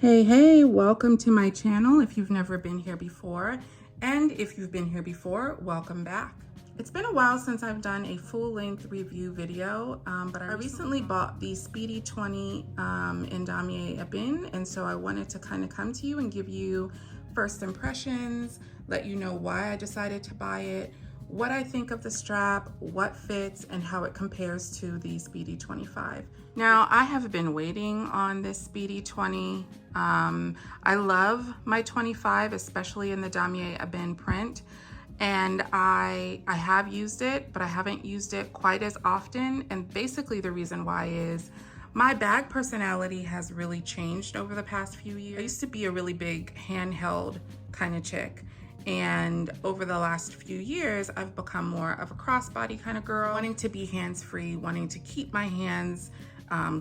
Hey, welcome to my channel if you've never been here before, and if you've been here before, welcome back. It's been a while since I've done a full-length review video, but I recently bought the Speedy 20 in Damier Ebene, and so I wanted to kind of come to you and give you first impressions, let you know why I decided to buy it, what I think of the strap, what fits, and how it compares to the Speedy 25. Now, I have been waiting on this Speedy 20. I love my 25, especially in the Damier Ebene print. And I have used it, but I haven't used it quite as often. And basically the reason why is my bag personality has really changed over the past few years. I used to be a really big handheld kind of chick. And over the last few years, I've become more of a crossbody kind of girl, wanting to be hands-free, wanting to keep my hands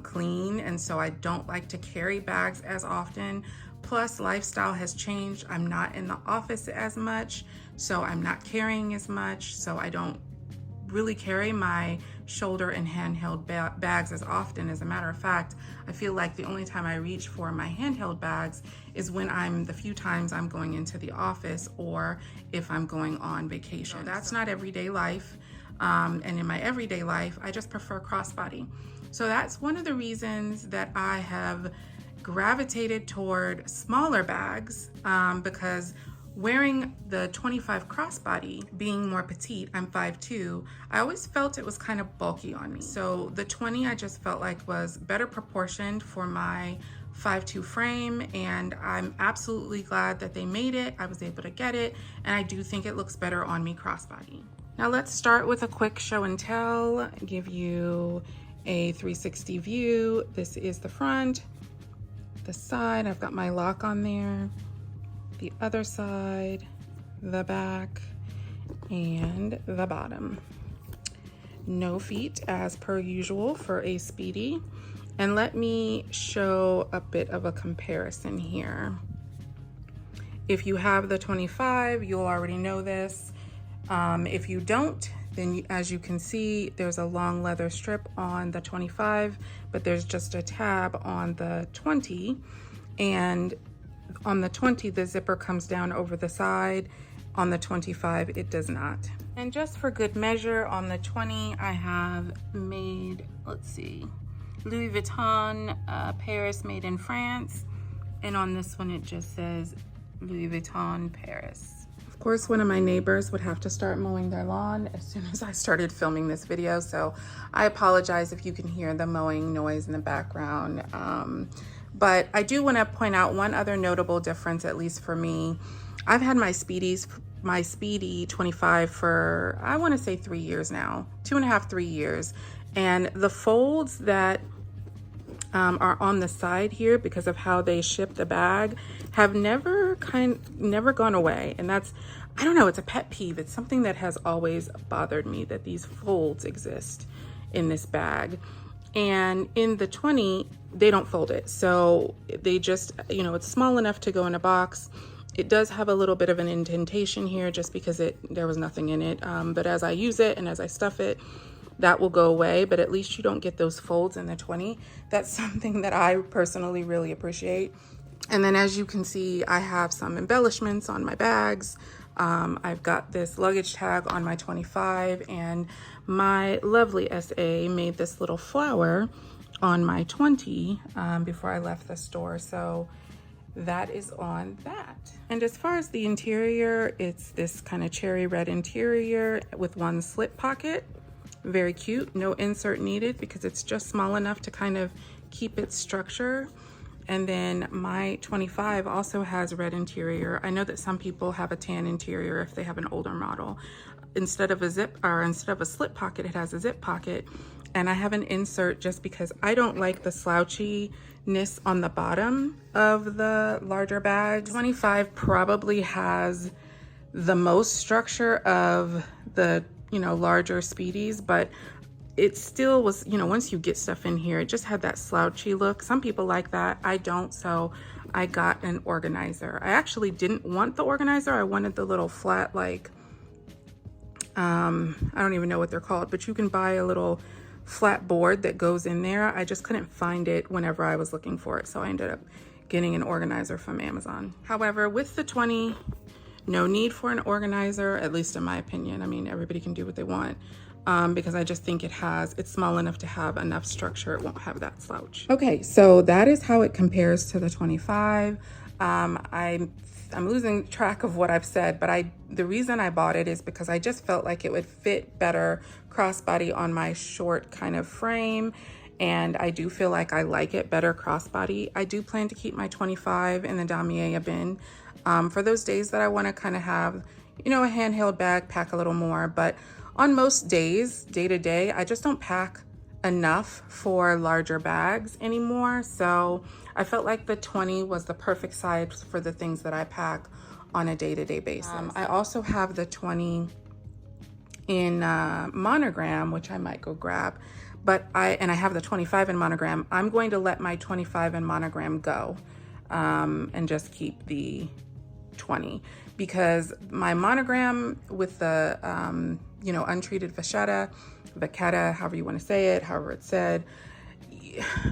clean. And so I don't like to carry bags as often. Plus, lifestyle has changed. I'm not in the office as much, so I'm not carrying as much. So I don't really carry my shoulder and handheld bags as often. As a matter of fact, I feel like the only time I reach for my handheld bags is when the few times I'm going into the office or if I'm going on vacation. So that's not everyday life. And in my everyday life, I just prefer crossbody. So that's one of the reasons that I have gravitated toward smaller bags, because wearing the 25 crossbody, being more petite, I'm 5'2", I always felt it was kind of bulky on me. So the 20 I just felt like was better proportioned for my 5'2" frame, and I'm absolutely glad that they made it. I was able to get it, and I do think it looks better on me crossbody. Now let's start with a quick show and tell, give you a 360 view. This is the front, the side, I've got my lock on there, the other side, the back, and the bottom. No feet as per usual for a Speedy. And let me show a bit of a comparison here. If you have the 25, you'll already know this. If you don't, then as you can see, there's a long leather strip on the 25, but there's just a tab on the 20. And on the 20, the zipper comes down over the side. On the 25, it does not. And just for good measure, on the 20, I have made, let's see, Louis Vuitton, Paris, made in France. And on this one, it just says Louis Vuitton, Paris. Of course, one of my neighbors would have to start mowing their lawn as soon as I started filming this video. So I apologize if you can hear the mowing noise in the background. But I do want to point out one other notable difference, at least for me. I've had my Speedy 25 for, I want to say 3 years now, 2.5, 3 years. And the folds that are on the side here, because of how they ship the bag, have never gone away. And that's, I don't know, it's a pet peeve. It's something that has always bothered me, that these folds exist in this bag. And in the 20, they don't fold it. So they just, it's small enough to go in a box. It does have a little bit of an indentation here just because there was nothing in it. But as I use it and as I stuff it, that will go away, but at least you don't get those folds in the 20. That's something that I personally really appreciate. And then as you can see, I have some embellishments on my bags. I've got this luggage tag on my 25, and my lovely SA made this little flower on my 20 before I left the store. So that is on that. And as far as the interior, it's this kind of cherry red interior with one slip pocket. Very cute, no insert needed because it's just small enough to kind of keep its structure. And then my 25 also has red interior. I know that some people have a tan interior if they have an older model. Instead of a slip pocket, it has a zip pocket. And I have an insert just because I don't like the slouchiness on the bottom of the larger bag. 25 probably has the most structure of the larger Speedies, but it still was, once you get stuff in here, it just had that slouchy look. Some people like that. I don't, so I got an organizer. I actually didn't want the organizer. I wanted the little flat, like, I don't even know what they're called, but you can buy a little flat board that goes in there. I just couldn't find it whenever I was looking for it, so I ended up getting an organizer from Amazon. However, with the 20, no need for an organizer, at least in my opinion. I mean, everybody can do what they want, because I just think it's small enough to have enough structure. It won't have that slouch. Okay, so that is how it compares to the 25. I'm losing track of what I've said, but the reason I bought it is because I just felt like it would fit better crossbody on my short kind of frame. And I do feel like I like it better crossbody. I do plan to keep my 25 in the damier bin for those days that I want to kind of have, you know, a handheld bag, pack a little more. But on most days, day to day, I just don't pack enough for larger bags anymore. So I felt like the 20 was the perfect size for the things that I pack on a day-to-day basis. I also have the 20 in monogram, which I might go grab, but I have the 25 in monogram. I'm going to let my 25 in monogram go and just keep the 20, because my monogram with the you know, untreated vachetta, however you want to say it, however it's said.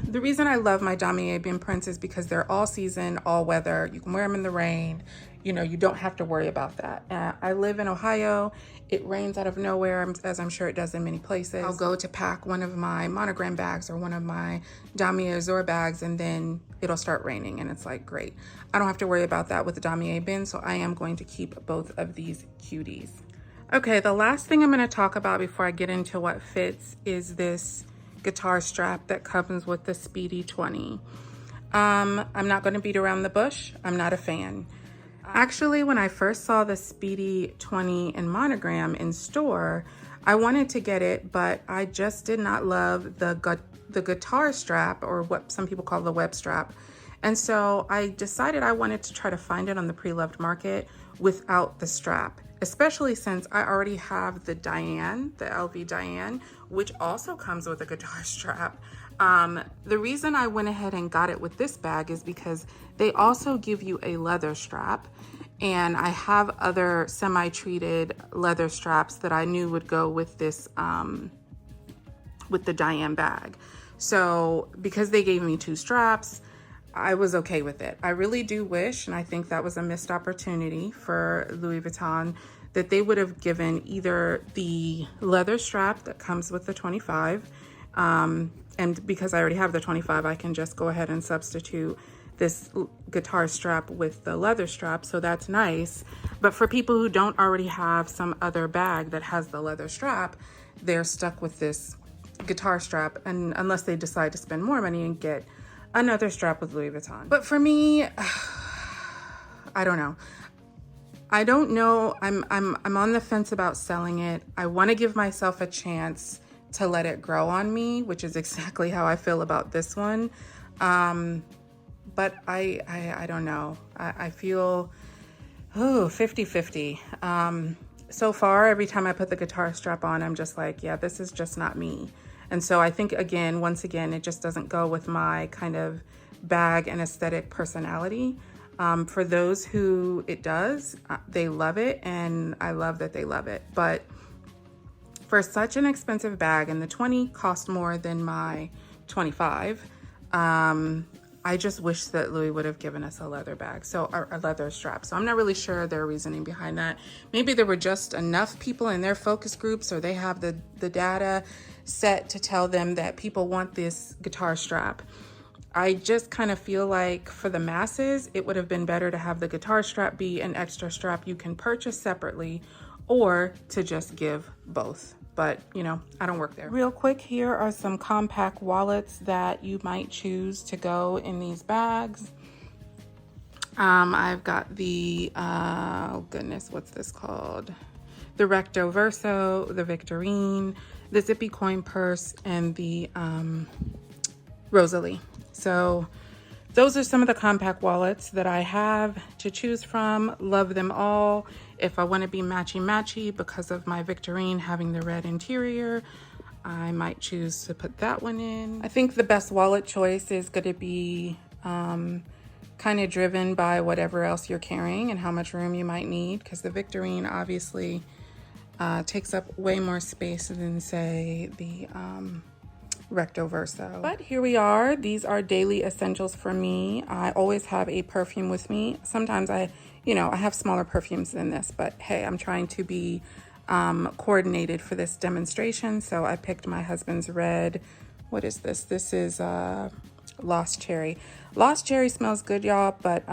The reason I love my damier bin prints is because they're all season, all weather. You can wear them in the rain. You know, you don't have to worry about that. I live in Ohio. It rains out of nowhere, as I'm sure it does in many places. I'll go to pack one of my monogram bags or one of my damier Azur bags, and then it'll start raining, and it's like, great. I don't have to worry about that with the damier bin, so I am going to keep both of these cuties. Okay, the last thing I'm going to talk about before I get into what fits is this guitar strap that comes with the Speedy 20. I'm not going to beat around the bush. I'm not a fan. Actually, when I first saw the Speedy 20 in monogram in store, I wanted to get it, but I just did not love the guitar strap, or what some people call the web strap. And so I decided I wanted to try to find it on the pre-loved market without the strap, especially since I already have the Diane, the LV Diane, which also comes with a guitar strap. The reason I went ahead and got it with this bag is because they also give you a leather strap, and I have other semi-treated leather straps that I knew would go with this, with the Diane bag. So because they gave me two straps, I was okay with it. I really do wish, and I think that was a missed opportunity for Louis Vuitton, that they would have given either the leather strap that comes with the 25, and because I already have the 25, I can just go ahead and substitute this guitar strap with the leather strap, so that's nice. But for people who don't already have some other bag that has the leather strap, they're stuck with this guitar strap, and unless they decide to spend more money and get another strap with Louis Vuitton. But for me, I don't know. I'm on the fence about selling it. I want to give myself a chance to let it grow on me, which is exactly how I feel about this one. But I don't know. I feel 50-50. So far, every time I put the guitar strap on, I'm just like, yeah, this is just not me. And so I think, once again, it just doesn't go with my kind of bag and aesthetic personality. For those who it does, they love it, and I love that they love it. But for such an expensive bag, and the 20 cost more than my 25, I just wish that Louis would have given us a leather bag, a leather strap. So I'm not really sure their reasoning behind that. Maybe there were just enough people in their focus groups, or they have the data set to tell them that people want this guitar strap. I just kind of feel like for the masses, it would have been better to have the guitar strap be an extra strap you can purchase separately, or to just give both. But, you know, I don't work there. Real quick, here are some compact wallets that you might choose to go in these bags. I've got the, oh goodness, what's this called? The Recto Verso, the Victorine, the Zippy Coin Purse, and the Rosalie. So those are some of the compact wallets that I have to choose from. Love them all. If I want to be matchy-matchy because of my Victorine having the red interior, I might choose to put that one in. I think the best wallet choice is going to be kind of driven by whatever else you're carrying and how much room you might need, because the Victorine obviously takes up way more space than, say, the recto verso. But here we are. These are daily essentials for me. I always have a perfume with me. Sometimes I have smaller perfumes than this, but hey, I'm trying to be coordinated for this demonstration. So I picked my husband's red. What is this? This is Lost Cherry. Lost Cherry smells good, y'all, but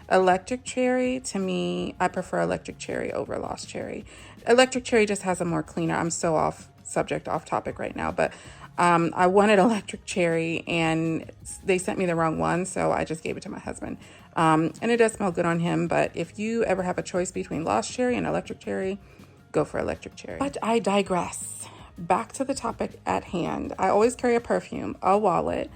Electric Cherry, to me, I prefer Electric Cherry over Lost Cherry. Electric Cherry just has a more cleaner. I'm so off topic right now, but I wanted Electric Cherry and they sent me the wrong one, so I just gave it to my husband. And it does smell good on him, but if you ever have a choice between Lost Cherry and Electric Cherry, go for Electric Cherry. But I digress. Back to the topic at hand. I always carry a perfume, a wallet,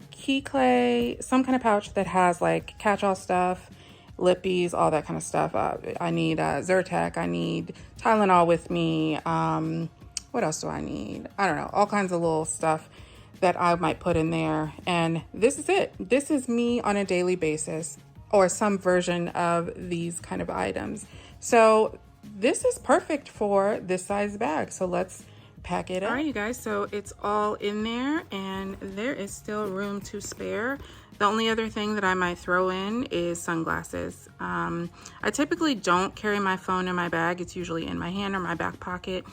key clay, some kind of pouch that has like catch-all stuff, lippies, all that kind of stuff. I need Zyrtec, I need Tylenol with me. What else do I need? I don't know, all kinds of little stuff that I might put in there. And this is it. This is me on a daily basis, or some version of these kind of items. So this is perfect for this size bag. So let's pack it up. All right, you guys, so it's all in there and there is still room to spare. The only other thing that I might throw in is sunglasses. I typically don't carry my phone in my bag. It's usually in my hand or my back pocket.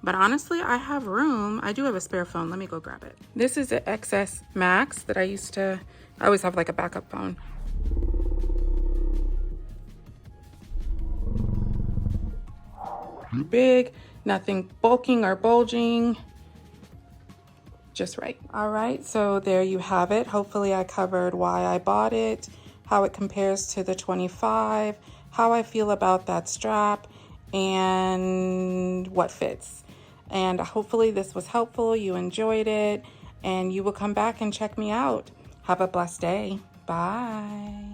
But honestly, I have room. I do have a spare phone. Let me go grab it. This is an XS Max that I always have like a backup phone. Big, nothing bulking or bulging, just right. All right, so there you have it. Hopefully I covered why I bought it, how it compares to the 25, how I feel about that strap, and what fits. And hopefully this was helpful, you enjoyed it, and you will come back and check me out. Have a blessed day. Bye.